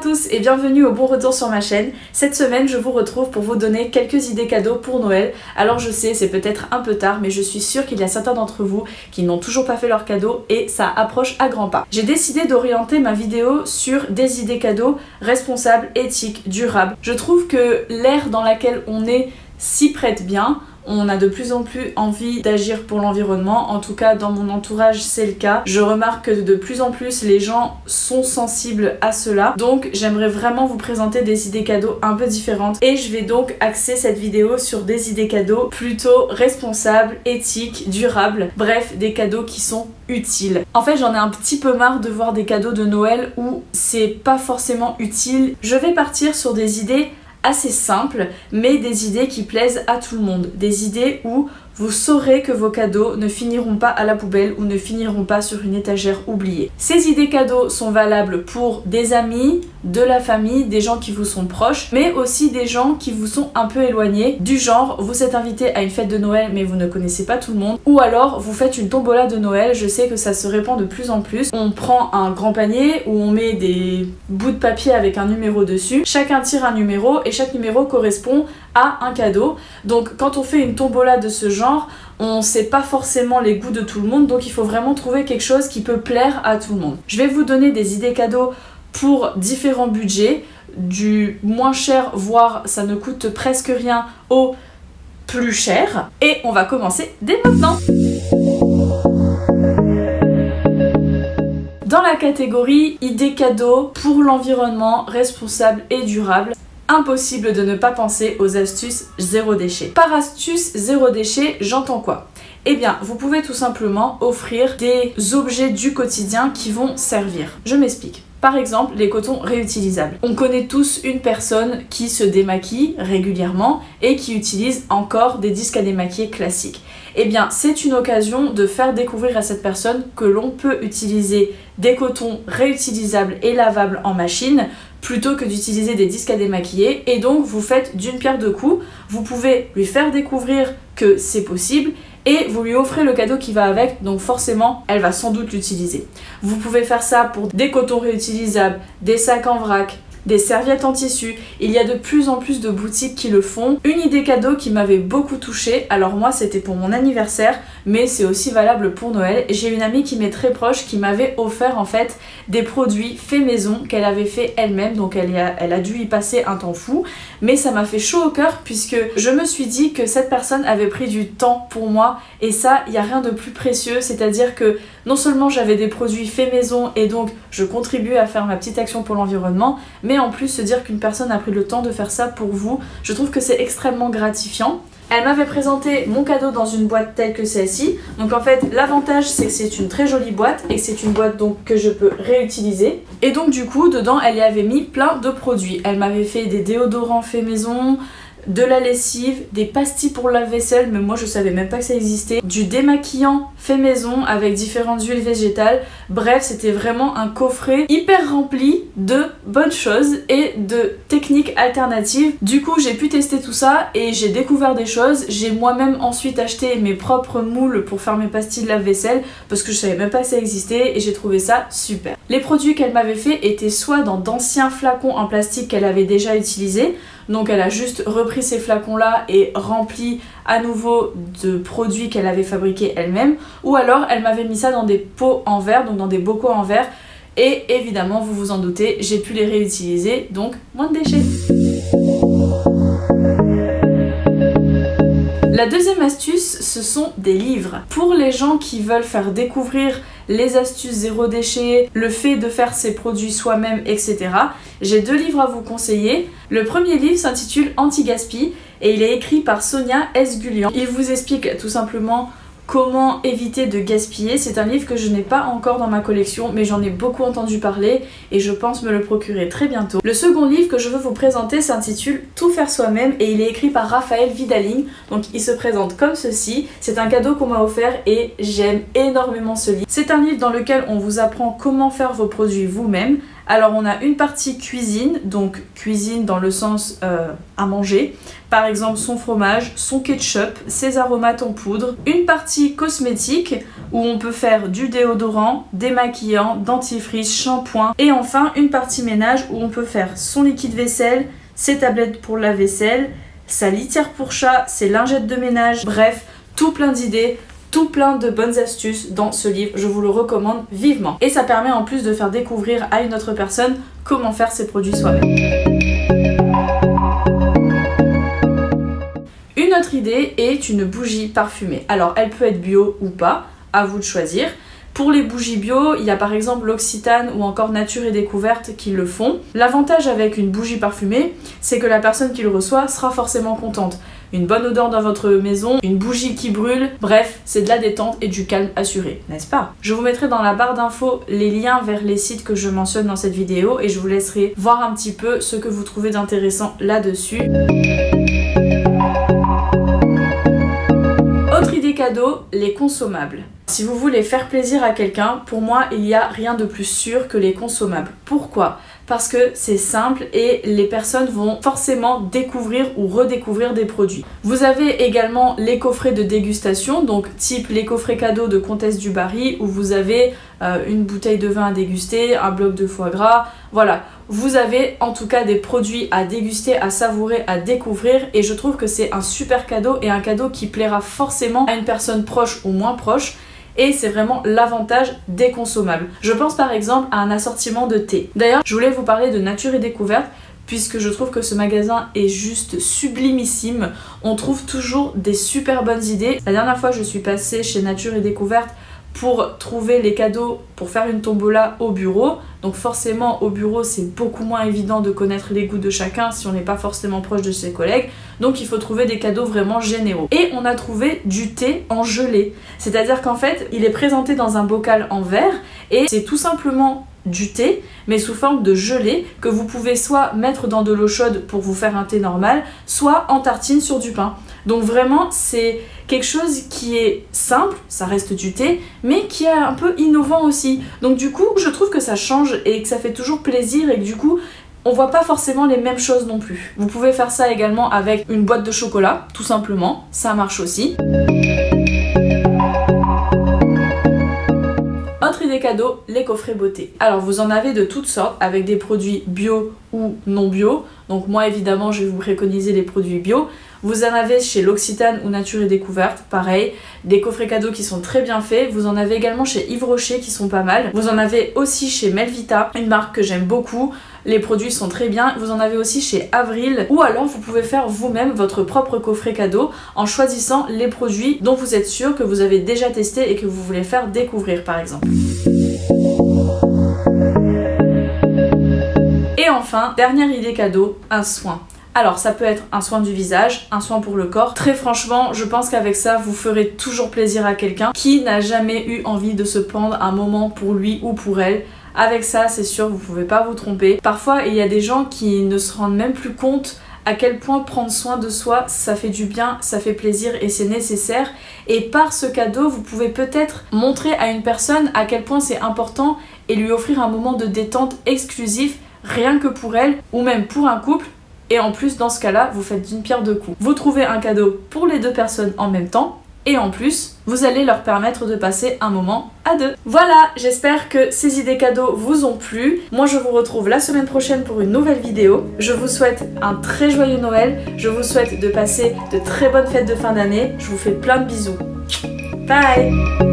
tous et bienvenue au Bon Retour sur ma chaîne. Cette semaine je vous retrouve pour vous donner quelques idées cadeaux pour Noël. Alors je sais c'est peut-être un peu tard mais je suis sûre qu'il y a certains d'entre vous qui n'ont toujours pas fait leurs cadeaux et ça approche à grands pas. J'ai décidé d'orienter ma vidéo sur des idées cadeaux responsables, éthiques, durables. Je trouve que l'ère dans laquelle on est s'y prête bien. On a de plus en plus envie d'agir pour l'environnement, en tout cas dans mon entourage c'est le cas. Je remarque que de plus en plus les gens sont sensibles à cela, donc j'aimerais vraiment vous présenter des idées cadeaux un peu différentes et je vais donc axer cette vidéo sur des idées cadeaux plutôt responsables, éthiques, durables, bref des cadeaux qui sont utiles. En fait j'en ai un petit peu marre de voir des cadeaux de Noël où c'est pas forcément utile. Je vais partir sur des idées assez simples, mais des idées qui plaisent à tout le monde. Des idées où vous saurez que vos cadeaux ne finiront pas à la poubelle ou ne finiront pas sur une étagère oubliée. Ces idées cadeaux sont valables pour des amis, de la famille, des gens qui vous sont proches, mais aussi des gens qui vous sont un peu éloignés. Du genre, vous êtes invité à une fête de Noël mais vous ne connaissez pas tout le monde. Ou alors, vous faites une tombola de Noël, je sais que ça se répand de plus en plus. On prend un grand panier où on met des bouts de papier avec un numéro dessus. Chacun tire un numéro et chaque numéro correspond à un cadeau. Donc quand on fait une tombola de ce genre, on sait pas forcément les goûts de tout le monde, donc il faut vraiment trouver quelque chose qui peut plaire à tout le monde. Je vais vous donner des idées cadeaux pour différents budgets, du moins cher, voire ça ne coûte presque rien, au plus cher. Et on va commencer dès maintenant. Dans la catégorie idées cadeaux pour l'environnement responsable et durable, impossible de ne pas penser aux astuces zéro déchet. Par astuce zéro déchet, j'entends quoi? Eh bien, vous pouvez tout simplement offrir des objets du quotidien qui vont servir. Je m'explique. Par exemple, les cotons réutilisables. On connaît tous une personne qui se démaquille régulièrement et qui utilise encore des disques à démaquiller classiques. Eh bien, c'est une occasion de faire découvrir à cette personne que l'on peut utiliser des cotons réutilisables et lavables en machine plutôt que d'utiliser des disques à démaquiller, et donc vous faites d'une pierre deux coups. Vous pouvez lui faire découvrir que c'est possible et vous lui offrez le cadeau qui va avec, donc forcément elle va sans doute l'utiliser. Vous pouvez faire ça pour des cotons réutilisables, des sacs en vrac, des serviettes en tissu. Il y a de plus en plus de boutiques qui le font. Une idée cadeau qui m'avait beaucoup touchée, alors moi c'était pour mon anniversaire, mais c'est aussi valable pour Noël. J'ai une amie qui m'est très proche qui m'avait offert en fait des produits faits maison qu'elle avait fait elle-même, donc elle a dû y passer un temps fou, mais ça m'a fait chaud au cœur puisque je me suis dit que cette personne avait pris du temps pour moi, et ça, il n'y a rien de plus précieux, c'est-à-dire que non seulement j'avais des produits faits maison et donc je contribue à faire ma petite action pour l'environnement, mais en plus se dire qu'une personne a pris le temps de faire ça pour vous, je trouve que c'est extrêmement gratifiant. Elle m'avait présenté mon cadeau dans une boîte telle que celle-ci. Donc en fait l'avantage c'est que c'est une très jolie boîte et que c'est une boîte donc que je peux réutiliser. Et donc du coup dedans elle y avait mis plein de produits. Elle m'avait fait des déodorants faits maison, de la lessive, des pastilles pour la vaisselle, mais moi je savais même pas que ça existait, du démaquillant fait maison avec différentes huiles végétales. Bref, c'était vraiment un coffret hyper rempli de bonnes choses et de techniques alternatives. Du coup j'ai pu tester tout ça et j'ai découvert des choses. J'ai moi-même ensuite acheté mes propres moules pour faire mes pastilles de lave-vaisselle parce que je savais même pas que ça existait et j'ai trouvé ça super. Les produits qu'elle m'avait fait étaient soit dans d'anciens flacons en plastique qu'elle avait déjà utilisés, donc elle a juste repris ces flacons là et rempli à nouveau de produits qu'elle avait fabriqués elle-même, ou alors elle m'avait mis ça dans des pots en verre, donc dans des bocaux en verre, et évidemment vous vous en doutez j'ai pu les réutiliser, donc moins de déchets. La deuxième astuce, ce sont des livres. Pour les gens qui veulent faire découvrir les astuces zéro déchet, le fait de faire ses produits soi-même, etc. J'ai deux livres à vous conseiller. Le premier livre s'intitule Anti-Gaspi et il est écrit par Sonia S. Gullian. Il vous explique tout simplement comment éviter de gaspiller. C'est un livre que je n'ai pas encore dans ma collection, mais j'en ai beaucoup entendu parler et je pense me le procurer très bientôt. Le second livre que je veux vous présenter s'intitule Tout faire soi-même et il est écrit par Raphaël Vidaling. Donc il se présente comme ceci. C'est un cadeau qu'on m'a offert et j'aime énormément ce livre. C'est un livre dans lequel on vous apprend comment faire vos produits vous-même Alors on a une partie cuisine, donc cuisine dans le sens à manger, par exemple son fromage, son ketchup, ses aromates en poudre. Une partie cosmétique où on peut faire du déodorant, démaquillant, dentifrice, shampoing. Et enfin une partie ménage où on peut faire son liquide vaisselle, ses tablettes pour la vaisselle, sa litière pour chat, ses lingettes de ménage, bref, tout plein d'idées. Tout plein de bonnes astuces dans ce livre, je vous le recommande vivement. Et ça permet en plus de faire découvrir à une autre personne comment faire ses produits soi-même. Une autre idée est une bougie parfumée. Alors elle peut être bio ou pas, à vous de choisir. Pour les bougies bio, il y a par exemple l'Occitane ou encore Nature et Découverte qui le font. L'avantage avec une bougie parfumée, c'est que la personne qui le reçoit sera forcément contente. Une bonne odeur dans votre maison, une bougie qui brûle, bref, c'est de la détente et du calme assuré, n'est-ce pas? Je vous mettrai dans la barre d'infos les liens vers les sites que je mentionne dans cette vidéo et je vous laisserai voir un petit peu ce que vous trouvez d'intéressant là-dessus. Autre idée cadeau, les consommables. Si vous voulez faire plaisir à quelqu'un, pour moi, il n'y a rien de plus sûr que les consommables. Pourquoi? Parce que c'est simple et les personnes vont forcément découvrir ou redécouvrir des produits. Vous avez également les coffrets de dégustation, donc type les coffrets cadeaux de Comtesse du Barry où vous avez une bouteille de vin à déguster, un bloc de foie gras, voilà. Vous avez en tout cas des produits à déguster, à savourer, à découvrir et je trouve que c'est un super cadeau et un cadeau qui plaira forcément à une personne proche ou moins proche. Et c'est vraiment l'avantage des consommables. Je pense par exemple à un assortiment de thé. D'ailleurs, je voulais vous parler de Nature et Découverte puisque je trouve que ce magasin est juste sublimissime. On trouve toujours des super bonnes idées. La dernière fois, je suis passée chez Nature et Découverte pour trouver les cadeaux pour faire une tombola au bureau. Donc forcément au bureau c'est beaucoup moins évident de connaître les goûts de chacun si on n'est pas forcément proche de ses collègues. Donc il faut trouver des cadeaux vraiment généraux. Et on a trouvé du thé en gelée. C'est-à-dire qu'en fait il est présenté dans un bocal en verre et c'est tout simplement du thé mais sous forme de gelée que vous pouvez soit mettre dans de l'eau chaude pour vous faire un thé normal, soit en tartine sur du pain. Donc vraiment c'est quelque chose qui est simple, ça reste du thé, mais qui est un peu innovant aussi. Donc du coup je trouve que ça change et que ça fait toujours plaisir et que du coup on voit pas forcément les mêmes choses non plus. Vous pouvez faire ça également avec une boîte de chocolat, tout simplement, ça marche aussi. Autre idée cadeau, les coffrets beauté. Alors vous en avez de toutes sortes avec des produits bio ou non bio. Donc moi évidemment je vais vous préconiser les produits bio. Vous en avez chez l'Occitane ou Nature et Découverte, pareil, des coffrets cadeaux qui sont très bien faits. Vous en avez également chez Yves Rocher qui sont pas mal. Vous en avez aussi chez Melvita, une marque que j'aime beaucoup. Les produits sont très bien. Vous en avez aussi chez Avril. Ou alors vous pouvez faire vous-même votre propre coffret cadeau en choisissant les produits dont vous êtes sûr que vous avez déjà testé et que vous voulez faire découvrir par exemple. Et enfin, dernière idée cadeau, un soin. Alors ça peut être un soin du visage, un soin pour le corps. Très franchement, je pense qu'avec ça, vous ferez toujours plaisir à quelqu'un qui n'a jamais eu envie de se prendre un moment pour lui ou pour elle. Avec ça, c'est sûr, vous pouvez pas vous tromper. Parfois, il y a des gens qui ne se rendent même plus compte à quel point prendre soin de soi, ça fait du bien, ça fait plaisir et c'est nécessaire. Et par ce cadeau, vous pouvez peut-être montrer à une personne à quel point c'est important et lui offrir un moment de détente exclusif, rien que pour elle ou même pour un couple. Et en plus, dans ce cas-là, vous faites d'une pierre deux coups. Vous trouvez un cadeau pour les deux personnes en même temps. Et en plus, vous allez leur permettre de passer un moment à deux. Voilà, j'espère que ces idées cadeaux vous ont plu. Moi, je vous retrouve la semaine prochaine pour une nouvelle vidéo. Je vous souhaite un très joyeux Noël. Je vous souhaite de passer de très bonnes fêtes de fin d'année. Je vous fais plein de bisous. Bye!